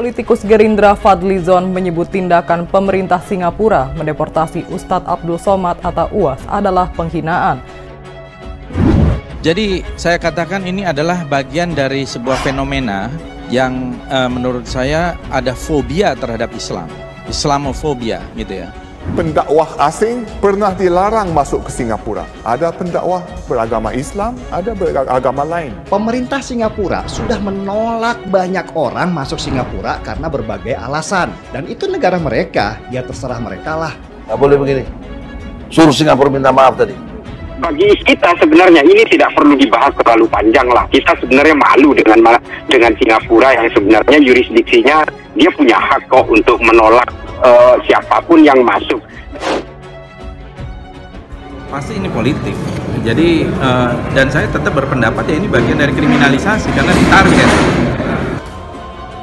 Politikus Gerindra Fadly Zon menyebut tindakan pemerintah Singapura mendeportasi Ustadz Abdul Somad atau UAS adalah penghinaan. Jadi saya katakan ini adalah bagian dari sebuah fenomena yang menurut saya ada fobia terhadap Islam, Islamofobia gitu ya. Pendakwah asing pernah dilarang masuk ke Singapura. Ada pendakwah beragama Islam, ada beragama lain. Pemerintah Singapura sudah menolak banyak orang masuk Singapura karena berbagai alasan. Dan itu negara mereka, ya terserah mereka lah. Nggak boleh begini. Suruh Singapura minta maaf tadi. Bagi kita sebenarnya ini tidak perlu dibahas terlalu panjang lah. Kita sebenarnya malu dengan Singapura yang sebenarnya yurisdiksinya dia punya hak kok untuk menolak siapapun yang masuk. Pasti ini politik. Jadi dan saya tetap berpendapat ya ini bagian dari kriminalisasi karena ditarget.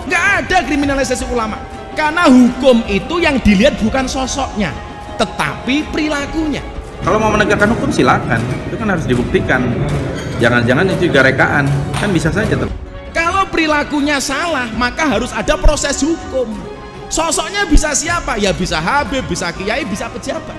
Nggak ada kriminalisasi ulama. Karena hukum itu yang dilihat bukan sosoknya, tetapi perilakunya. Kalau mau menegakkan hukum silakan, itu kan harus dibuktikan. Jangan-jangan itu juga rekaan, kan bisa saja. Kalau perilakunya salah, maka harus ada proses hukum. Sosoknya bisa siapa? Ya bisa Habib, bisa Kiai, bisa pejabat.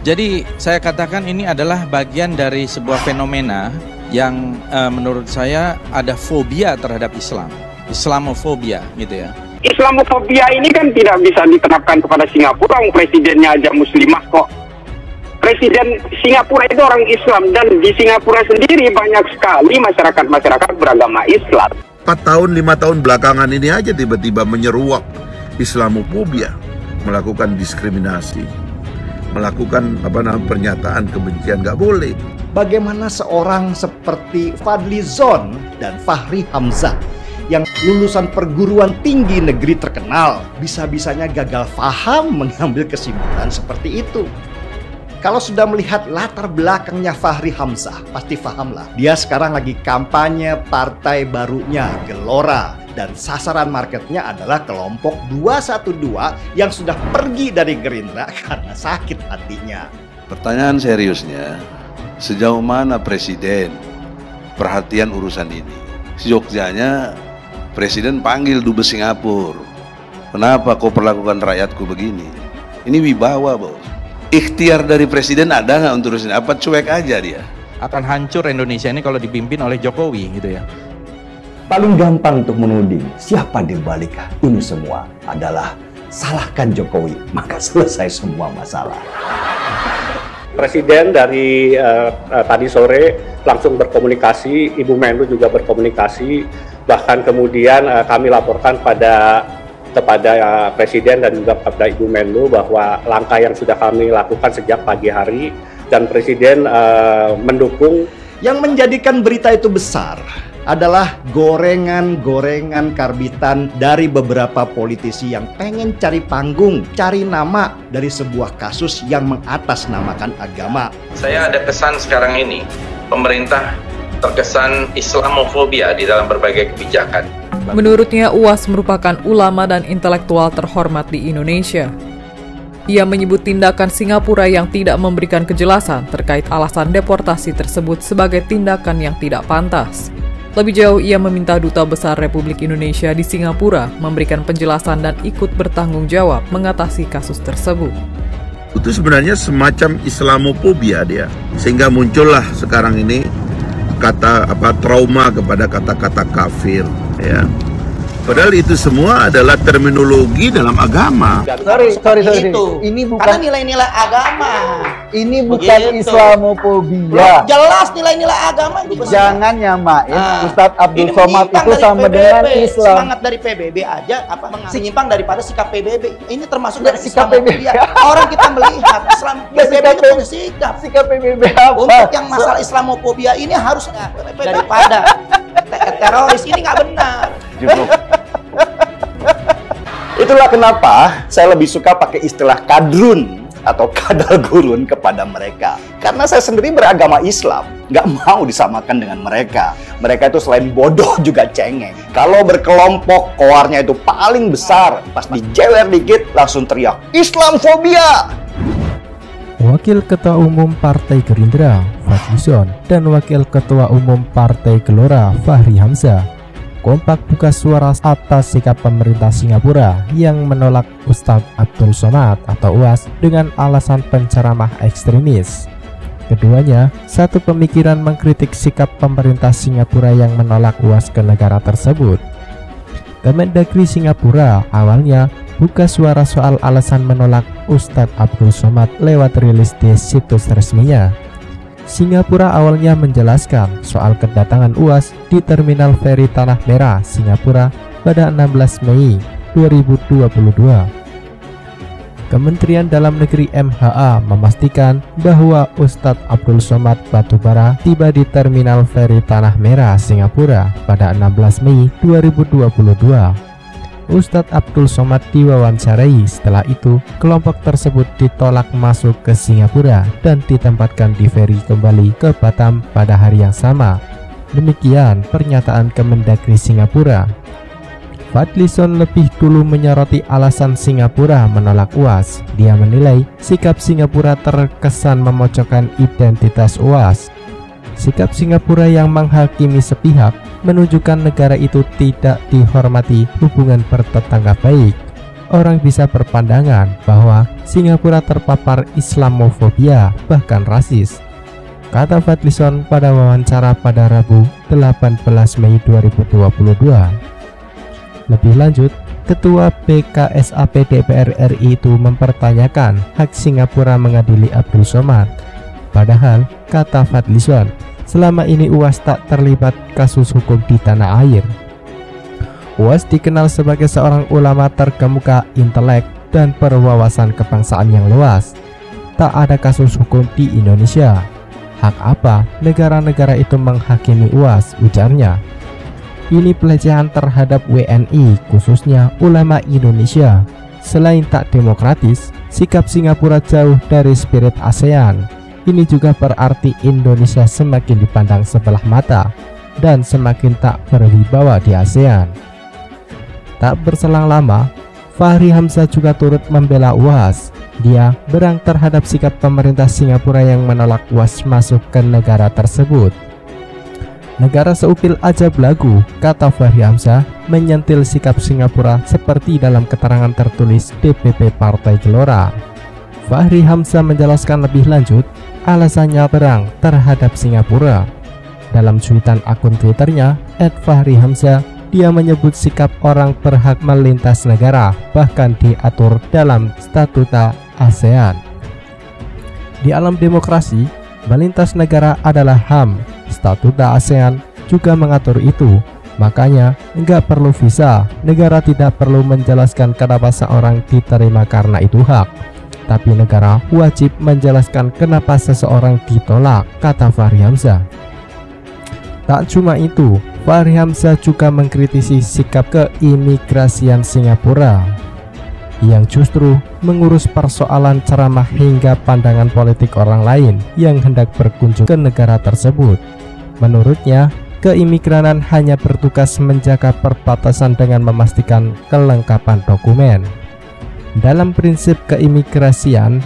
Jadi saya katakan ini adalah bagian dari sebuah fenomena yang menurut saya ada fobia terhadap Islam, Islamofobia gitu ya. Islamofobia ini kan tidak bisa diterapkan kepada Singapura, presidennya aja muslimah kok. Presiden Singapura itu orang Islam dan di Singapura sendiri banyak sekali masyarakat beragama Islam. 4 tahun, 5 tahun belakangan ini aja tiba-tiba menyeruak Islamofobia, melakukan diskriminasi, melakukan pernyataan kebencian, nggak boleh. Bagaimana seorang seperti Fadly Zon dan Fahri Hamzah yang lulusan perguruan tinggi negeri terkenal bisa-bisanya gagal paham mengambil kesimpulan seperti itu. Kalau sudah melihat latar belakangnya Fahri Hamzah, pasti pahamlah. Dia sekarang lagi kampanye partai barunya, Gelora. Dan sasaran marketnya adalah kelompok 212 yang sudah pergi dari Gerindra karena sakit hatinya. Pertanyaan seriusnya, sejauh mana Presiden perhatian urusan ini? Jogjanya Presiden panggil Dubes Singapura. Kenapa kau perlakukan rakyatku begini? Ini wibawa, bos. Ikhtiar dari Presiden ada nggak untuk urusan? Apa cuek aja dia? Akan hancur Indonesia ini kalau dipimpin oleh Jokowi gitu ya. Paling gampang untuk menuding siapa di balik ini semua adalah salahkan Jokowi, maka selesai semua masalah. Presiden dari tadi sore langsung berkomunikasi, Ibu Menlu juga berkomunikasi, bahkan kemudian kami laporkan kepada Presiden dan juga kepada Ibu Menlu bahwa langkah yang sudah kami lakukan sejak pagi hari dan Presiden mendukung. Yang menjadikan berita itu besar adalah gorengan-gorengan karbitan dari beberapa politisi yang pengen cari panggung, cari nama dari sebuah kasus yang mengatasnamakan agama. Saya ada kesan sekarang ini, pemerintah terkesan Islamofobia di dalam berbagai kebijakan. Menurutnya, UAS merupakan ulama dan intelektual terhormat di Indonesia. Ia menyebut tindakan Singapura yang tidak memberikan kejelasan terkait alasan deportasi tersebut sebagai tindakan yang tidak pantas. Lebih jauh, ia meminta Duta Besar Republik Indonesia di Singapura memberikan penjelasan dan ikut bertanggung jawab mengatasi kasus tersebut. Itu sebenarnya semacam Islamofobia dia, sehingga muncullah sekarang ini trauma kepada kata-kata kafir, ya. Padahal itu semua adalah terminologi dalam agama. Sorry. Ini bukan karena nilai-nilai agama. Ini bukan Islamofobia. Jelas nilai-nilai agama itu. Jangan nyamain Ustadz Abdul Somad itu sama dengan Islam. Semangat dari PBB aja menyimpang daripada sikap PBB. Ini termasuk dari sikap PBB. Orang kita melihat Islam PBB itu punya sikap. Sikap PBB apa? Untuk yang masalah Islamofobia ini harusnya daripada teroris ini nggak benar. Itulah kenapa saya lebih suka pakai istilah kadrun atau kadal gurun kepada mereka. Karena saya sendiri beragama Islam, nggak mau disamakan dengan mereka. Mereka itu selain bodoh juga cengeng. Kalau berkelompok, koarnya itu paling besar. Pas dijewer dikit, langsung teriak, Islamfobia! Wakil Ketua Umum Partai Gerindra, Fadly Zon, dan Wakil Ketua Umum Partai Gelora, Fahri Hamzah, kompak buka suara atas sikap pemerintah Singapura yang menolak Ustadz Abdul Somad atau UAS dengan alasan penceramah ekstremis. Keduanya satu pemikiran mengkritik sikap pemerintah Singapura yang menolak UAS ke negara tersebut. Kemendagri Singapura awalnya buka suara soal alasan menolak Ustadz Abdul Somad lewat rilis di situs resminya. Singapura awalnya menjelaskan soal kedatangan UAS di Terminal Feri Tanah Merah, Singapura pada 16 Mei 2022. Kementerian Dalam Negeri MHA memastikan bahwa Ustadz Abdul Somad Batubara tiba di Terminal Feri Tanah Merah, Singapura pada 16 Mei 2022. Ustadz Abdul Somad diwawancarai. Setelah itu, kelompok tersebut ditolak masuk ke Singapura dan ditempatkan di feri kembali ke Batam pada hari yang sama. Demikian pernyataan Kemendagri Singapura. Fadlizon lebih dulu menyoroti alasan Singapura menolak UAS. Dia menilai sikap Singapura terkesan memojokkan identitas UAS. Sikap Singapura yang menghakimi sepihak menunjukkan negara itu tidak dihormati hubungan bertetangga baik. Orang bisa berpandangan bahwa Singapura terpapar Islamofobia, bahkan rasis, kata Fadlizon pada wawancara pada Rabu 18 Mei 2022. Lebih lanjut, Ketua BKSAP DPR RI itu mempertanyakan hak Singapura mengadili Abdul Somad. Padahal, kata Fadlizon, selama ini UAS tak terlibat kasus hukum di tanah air. UAS dikenal sebagai seorang ulama terkemuka, intelek, dan berwawasan kebangsaan yang luas. Tak ada kasus hukum di Indonesia. Hak apa negara-negara itu menghakimi UAS, ujarnya. Ini pelecehan terhadap WNI, khususnya ulama Indonesia. Selain tak demokratis, sikap Singapura jauh dari spirit ASEAN. Ini juga berarti Indonesia semakin dipandang sebelah mata dan semakin tak berwibawa di ASEAN. Tak berselang lama, Fahri Hamzah juga turut membela UAS. Dia berang terhadap sikap pemerintah Singapura yang menolak UAS masuk ke negara tersebut. Negara seupil aja belagu, kata Fahri Hamzah, menyentil sikap Singapura seperti dalam keterangan tertulis DPP Partai Gelora. Fahri Hamzah menjelaskan lebih lanjut alasannya berang terhadap Singapura. Dalam cuitan akun Twitternya @FahriHamzah, dia menyebut sikap orang berhak melintas negara bahkan diatur dalam statuta ASEAN. Di alam demokrasi, melintas negara adalah HAM. Statuta ASEAN juga mengatur itu. Makanya nggak perlu visa. Negara tidak perlu menjelaskan kenapa seorang diterima karena itu hak. Tapi negara wajib menjelaskan kenapa seseorang ditolak, kata Fahri Hamzah. Tak cuma itu, Fahri Hamzah juga mengkritisi sikap keimigrasian Singapura yang justru mengurus persoalan ceramah hingga pandangan politik orang lain yang hendak berkunjung ke negara tersebut. Menurutnya, keimigranan hanya bertugas menjaga perbatasan dengan memastikan kelengkapan dokumen. Dalam prinsip keimigrasian,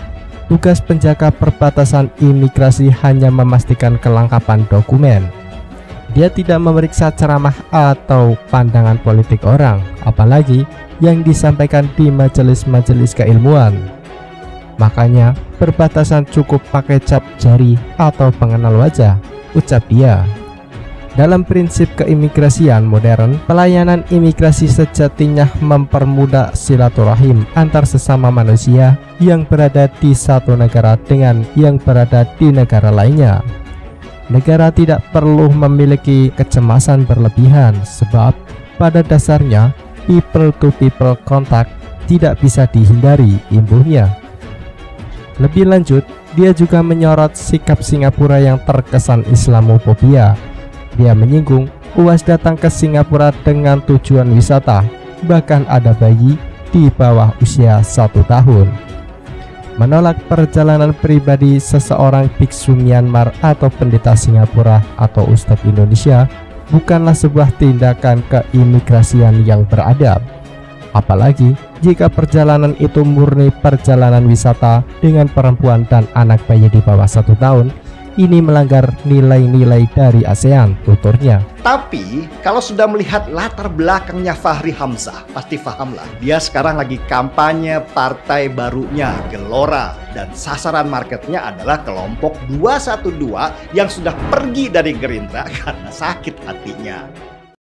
tugas penjaga perbatasan imigrasi hanya memastikan kelengkapan dokumen. Dia tidak memeriksa ceramah atau pandangan politik orang, apalagi yang disampaikan di majelis-majelis keilmuan. Makanya, perbatasan cukup pakai cap jari atau pengenal wajah, ucap dia. Dalam prinsip keimigrasian modern, pelayanan imigrasi sejatinya mempermudah silaturahim antar sesama manusia yang berada di satu negara dengan yang berada di negara lainnya. Negara tidak perlu memiliki kecemasan berlebihan sebab pada dasarnya people-to-people contact tidak bisa dihindari, imbuhnya. Lebih lanjut, dia juga menyorot sikap Singapura yang terkesan Islamofobia. Dia menyinggung UAS datang ke Singapura dengan tujuan wisata, bahkan ada bayi di bawah usia 1 tahun. Menolak perjalanan pribadi seseorang biksu Myanmar atau pendeta Singapura atau Ustadz Indonesia bukanlah sebuah tindakan keimigrasian yang beradab. Apalagi jika perjalanan itu murni perjalanan wisata dengan perempuan dan anak bayi di bawah 1 tahun ini melanggar nilai-nilai dari ASEAN, tuturnya. Tapi, kalau sudah melihat latar belakangnya Fahri Hamzah, pasti pahamlah. Dia sekarang lagi kampanye partai barunya, Gelora. Dan sasaran marketnya adalah kelompok 212 yang sudah pergi dari Gerindra karena sakit hatinya.